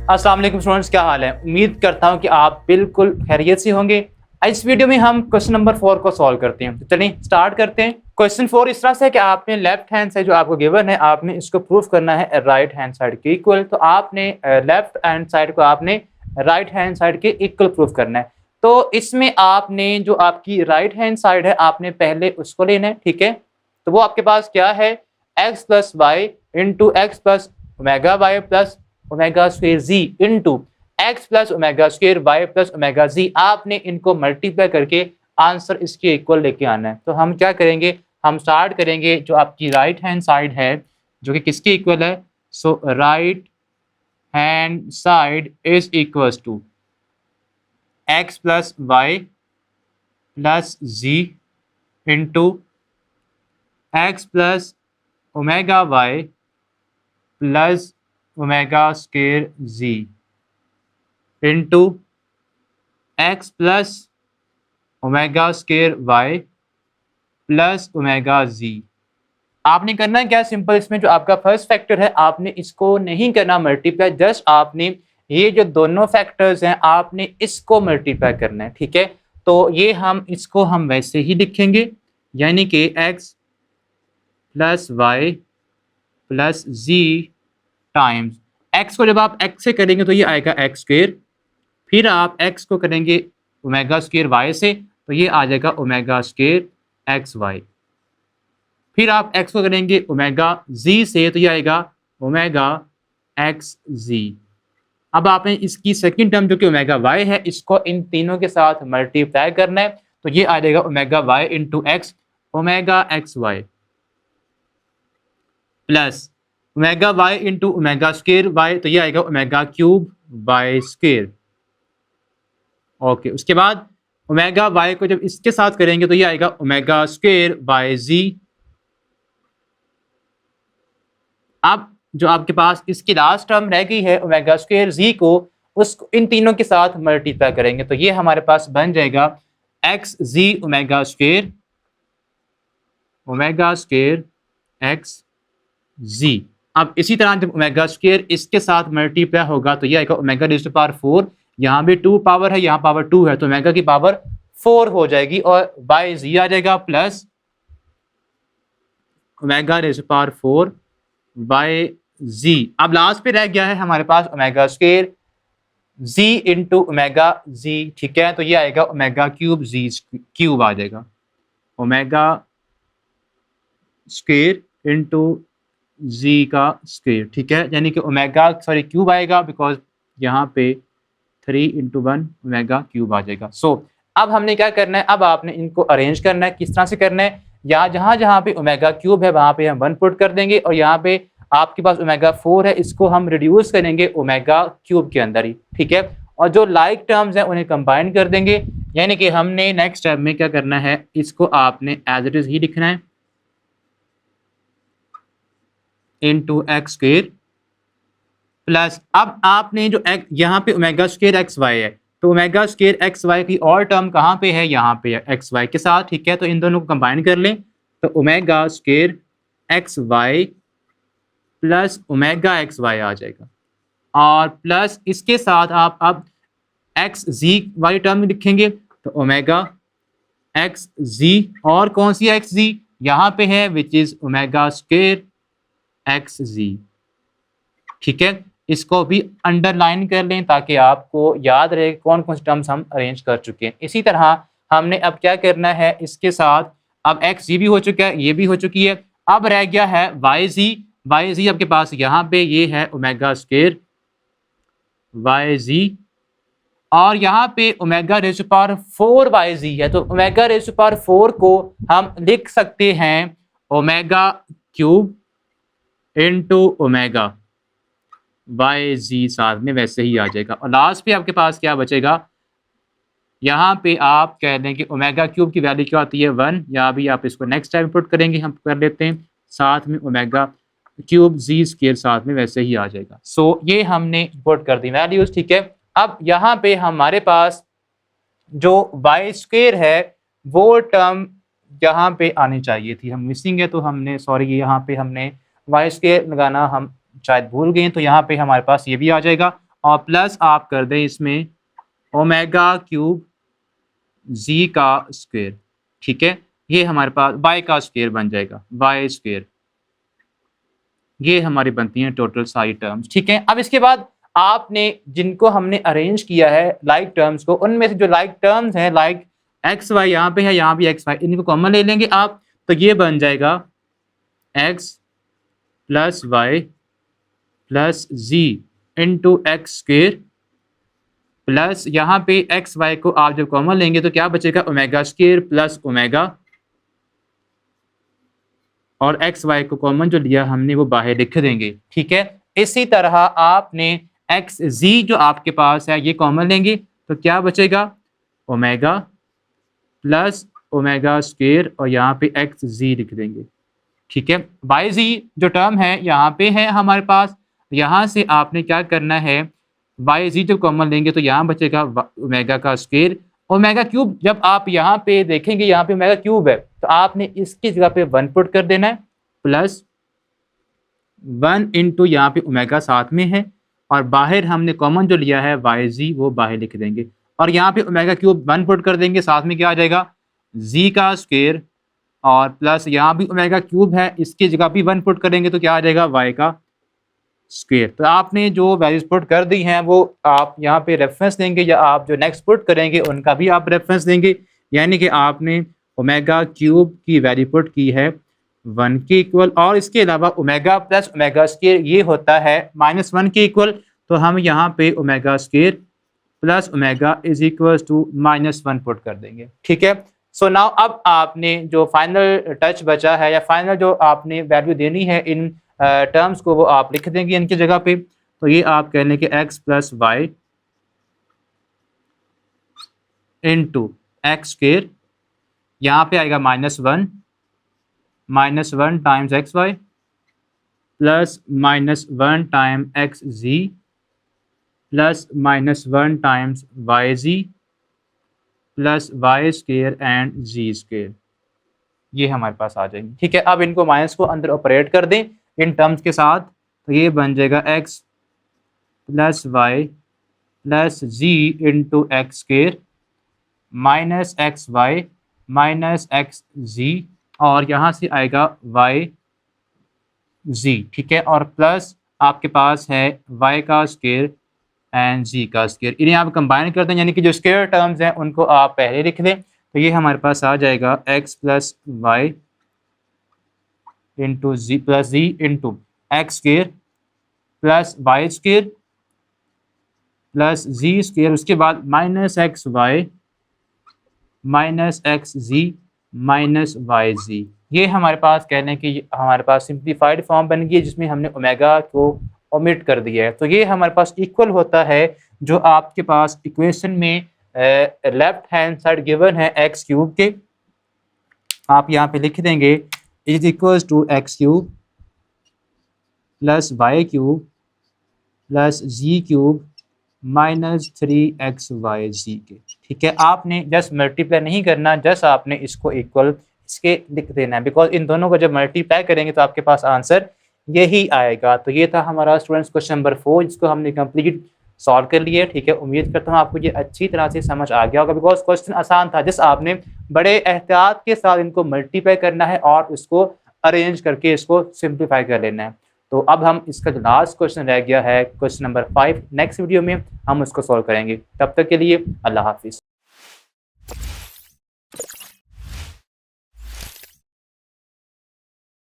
अस्सलाम वालेकुम स्टूडेंट्स, क्या हाल है। उम्मीद करता हूँ कि आप बिल्कुल खैरियत से होंगे। इस वीडियो में हम क्वेश्चन नंबर 4 को सॉल्व करते हैं। तो चलिए स्टार्ट करते हैं। क्वेश्चन 4 इस तरह से है कि आपने लेफ्ट हैंड साइड जो आपको गिवन है, आपने इसको प्रूफ करना है राइट हैंड साइड के इक्वल। तो आपने लेफ्ट हैंड साइड को आपने राइट हैंड साइड के इक्वल प्रूफ करना है। तो इसमें आपने जो आपकी राइट हैंड साइड है, आपने पहले उसको लेना है, ठीक है। तो वो आपके पास क्या है, x plus y into x plus omega y plus omega square g into x plus omega square y plus omega g. आपने इनको मल्टीप्लाई करके आंसर इसके इक्वल लेके आना है। तो हम क्या करेंगे, हम स्टार्ट करेंगे जो आपकी राइट हैंड साइड है जो कि किसके इक्वल है। So right hand side is equals to x plus y plus g into x plus omega y plus omega square g into x plus omega square y plus omega g. आपने करना है क्या, simple. इसमें जो आपका first factor है आपने इसको नहीं करना मल्टीप्लाई, जस्ट आपने ये जो दोनों फैक्टर्स हैं आपने इसको मल्टीप्लाई करना है, ठीक है। तो ये इसको हम वैसे ही लिखेंगे, यानी कि एक्स प्लस वाई प्लस जी टाइम्स एक्स को जब आप एक्स से करेंगे तो ये आएगा एक्स स्क्वायर, फिर आप एक्स को करेंगे ओमेगा स्क्वायर वाई से तो ये आ जाएगा ओमेगा स्क्वायर एक्स वाई, फिर आप एक्स को करेंगे ओमेगा जी से तो ये आएगा ओमेगा एक्स जी। अब आपने इसकी सेकंड टर्म जो कि ओमेगा वाई है इसको इन तीनों के साथ मल्टीप्लाई करना है। तो ये आ जाएगा omega y into x omega x y plus omega y into omega square y तो ये आएगा omega cube y square. Okay, उसके बाद ओमेगा वाई को जब इसके साथ करेंगे तो ये आएगा ओमेगा स्क्वायर वाई जी। अब जो आपके पास इसकी लास्ट टर्म रह गई है ओमेगा स्क्वायर जी को, उसको इन तीनों के साथ मल्टीप्लाई करेंगे तो ये हमारे पास बन जाएगा एक्स जी ओमेगा स्क्वायर एक्स जी। अब इसी तरह जब ओमेगा स्क्वायर इसके साथ मल्टीप्लाई होगा तो ये आएगा ओमेगा रेज़ टू पावर 4। यहाँ भी 2 पावर है, यहाँ पावर 2 है तो ओमेगा की पावर 4 हो जाएगी और बाय जी आ जाएगा plus omega raise to power 4 by g. अब लास्ट पे रह गया है हमारे पास omega square g into omega g, ठीक है। तो ये आएगा ओमेगा क्यूब जी क्यूब आ जाएगा, ओमेगा स्क्वायर इंटू जी का स्क्वायर, ठीक है। यानी कि ओमेगा क्यूब आएगा बिकॉज यहाँ पे 3 इंटू 1 ओमेगा क्यूब आ जाएगा। सो अब हमने क्या करना है, अब आपने इनको अरेंज करना है। किस तरह से करना है, यहाँ जहाँ पे ओमेगा क्यूब है वहाँ पे हम 1 पुट कर देंगे और यहाँ पे आपके पास ओमेगा 4 है इसको हम रिड्यूस करेंगे ओमेगा क्यूब के अंदर ही, ठीक है। और जो लाइक टर्म्स हैं उन्हें कंबाइन कर देंगे, यानी कि हमने नेक्स्ट स्टेप में क्या करना है, इसको आपने एज इट इज ही लिखना है इंटू एक्स स्क्वायर प्लस अब आपने जो यहाँ पे ओमेगा स्क्वायर एक्स वाई है तो ओमेगा स्क्वायर एक्स वाई की और टर्म कहाँ पे है, यहाँ पे है एक्स वाई के साथ, ठीक है। तो इन दोनों को कंबाइन कर लें तो omega square x y plus omega x y आ जाएगा और प्लस इसके साथ आप अब एक्स जी वाली टर्म लिखेंगे तो ओमेगा एक्स जी और कौन सी एक्स जी यहाँ पे है which is omega square x g, ठीक है। इसको भी अंडरलाइन कर लें ताकि आपको याद रहे कौन कौन से टर्म्स हम अरेंज कर चुके हैं। इसी तरह हमने अब क्या करना है, इसके साथ अब एक्स जी भी हो चुका है, ये भी हो चुकी है। अब रह गया है वाई जी आपके पास यहाँ पे ये है ओमेगा स्क्वायर वाई जी और यहाँ पे omega raise to power 4 y g है। तो ओमेगा रेज़ टू पावर 4 को हम लिख सकते हैं omega cube into omega y g, साथ में वैसे ही आ जाएगा। और लास्ट पे आपके पास क्या बचेगा, यहाँ पे आप कह दें कि ओमेगा क्यूब की वैल्यू क्या होती है 1, या भी आप इसको नेक्स्ट टाइम पुट करेंगे, हम कर लेते हैं साथ में ओमेगा क्यूब जी स्क्वायर साथ में वैसे ही आ जाएगा। सो ये हमने पुट कर दी वैल्यूज, ठीक है। अब यहाँ पे हमारे पास जो वाई स्क्वायर है वो टर्म यहाँ पे आनी चाहिए थी, हम मिसिंग है तो हमने सॉरी यहाँ पे हमने वाई स्क्वायर लगाना हम शायद भूल गए, तो यहाँ पे हमारे पास ये भी आ जाएगा और प्लस आप कर दें इसमें ओमेगा क्यूब जी का स्क्वायर। ठीक है, ये हमारे पास वाई का स्क्वायर बन जाएगा, वाई स्क्वायर। ये हमारी बनती हैं टोटल सारी टर्म्स। ठीक है, अब इसके बाद आपने जिनको हमने अरेंज किया है लाइक टर्म्स को, उनमें से जो लाइक टर्म्स हैं लाइक एक्स वाई यहाँ पे है, यहाँ भी एक्स वाई, इनको कॉमन ले लेंगे आप, तो ये बन जाएगा x plus y plus g into x square plus यहाँ पे एक्स वाई को आप जब कॉमन लेंगे तो क्या बचेगा, ओमेगा स्क्वायर प्लस ओमेगा, और एक्स वाई को कॉमन जो लिया हमने वो बाहर लिख देंगे। ठीक है, इसी तरह आपने एक्स जी जो आपके पास है ये कॉमन लेंगे तो क्या बचेगा, ओमेगा प्लस ओमेगा स्क्वायर और यहाँ पे एक्स जी लिख देंगे। ठीक है, वाई जी जो टर्म है यहाँ पे है हमारे पास, यहाँ से आपने क्या करना है, वाई जी जब कॉमन लेंगे तो यहाँ बचेगा ओमेगा का स्क्वायर, ओमेगा क्यूब जब आप यहाँ पे देखेंगे यहाँ पे ओमेगा क्यूब है तो आपने इसकी जगह पे 1 पुट कर देना है, प्लस 1 इंटू यहाँ पे ओमेगा साथ में है और बाहर हमने कॉमन जो लिया है वाई जी वो बाहर लिख देंगे और यहाँ पे ओमेगा क्यूब 1 पुट कर देंगे, साथ में क्या आ जाएगा जी का स्क्वायर और प्लस यहाँ भी ओमेगा क्यूब है इसकी जगह भी 1 पुट करेंगे तो क्या आ जाएगा वाई का स्क्वायर। तो आपने जो वैल्यूज पुट कर दी हैं वो आप यहाँ पे रेफरेंस देंगे या आप जो नेक्स्ट पुट करेंगे उनका भी आप रेफरेंस देंगे, यानी कि आपने ओमेगा क्यूब की वैल्यू पुट की है 1 के इक्वल और इसके अलावा ओमेगा प्लस ओमेगा स्क्वायर ये होता है -1 के इक्वल, तो हम यहाँ पे omega square plus omega is equal to -1 put कर देंगे। ठीक है, सो नाउ अब आपने जो फाइनल टच बचा है या फाइनल जो आपने वैल्यू देनी है इन टर्म्स को वो आप लिख देंगे इनकी जगह पे, तो ये आप कह लें कि x plus y into x square, यहाँ पे आएगा -1 times x y plus -1 time x z plus -1 times y z plus y square and z square, ये हमारे पास आ जाएंगे। ठीक है, अब इनको माइनस को अंदर ऑपरेट कर दें इन टर्म्स के साथ, तो ये बन जाएगा x plus y plus g into x square minus x y minus x g और यहाँ से आएगा वाई जी। ठीक है, और प्लस आपके पास है वाई का स्क्वायर एंड जी का स्क्वायर, इन्हें आप कंबाइन कर दें यानी कि जो स्क्वायर टर्म्स हैं उनको आप पहले लिख दें, तो ये हमारे पास आ जाएगा x plus y into g plus g into x square plus y square plus g square, उसके बाद minus x y minus x g minus y g. ये हमारे पास कहने की हमारे पास सिंप्लीफाइड फॉर्म बन गई है जिसमें हमने ओमेगा को ओमिट कर दिया है, तो ये हमारे पास इक्वल होता है जो आपके पास इक्वेशन में लेफ्ट हैंड साइड गिवन है एक्स क्यूब के, आप यहाँ पे लिख देंगे is equal to x cube plus y cube plus z cube -3xyz के। ठीक है, आपने जस्ट मल्टीप्लाई नहीं करना, जस्ट आपने इसको इक्वल इसके लिख देना है, बिकॉज इन दोनों को जब मल्टीप्लाई करेंगे तो आपके पास आंसर यही आएगा। तो ये था हमारा स्टूडेंट्स क्वेश्चन नंबर 4 जिसको हमने कंप्लीट सॉल्व कर लिया। ठीक है, उम्मीद करता हूँ आपको ये अच्छी तरह से समझ आ गया होगा, बिकॉज क्वेश्चन आसान था, जिस आपने बड़े एहतियात के साथ इनको मल्टीप्लाई करना है और उसको अरेंज करके इसको सिंप्लीफाई कर लेना है। तो अब हम इसका जो लास्ट क्वेश्चन रह गया है क्वेश्चन नंबर 5, नेक्स्ट वीडियो में हम उसको सॉल्व करेंगे। तब तक के लिए अल्लाह हाफिज़।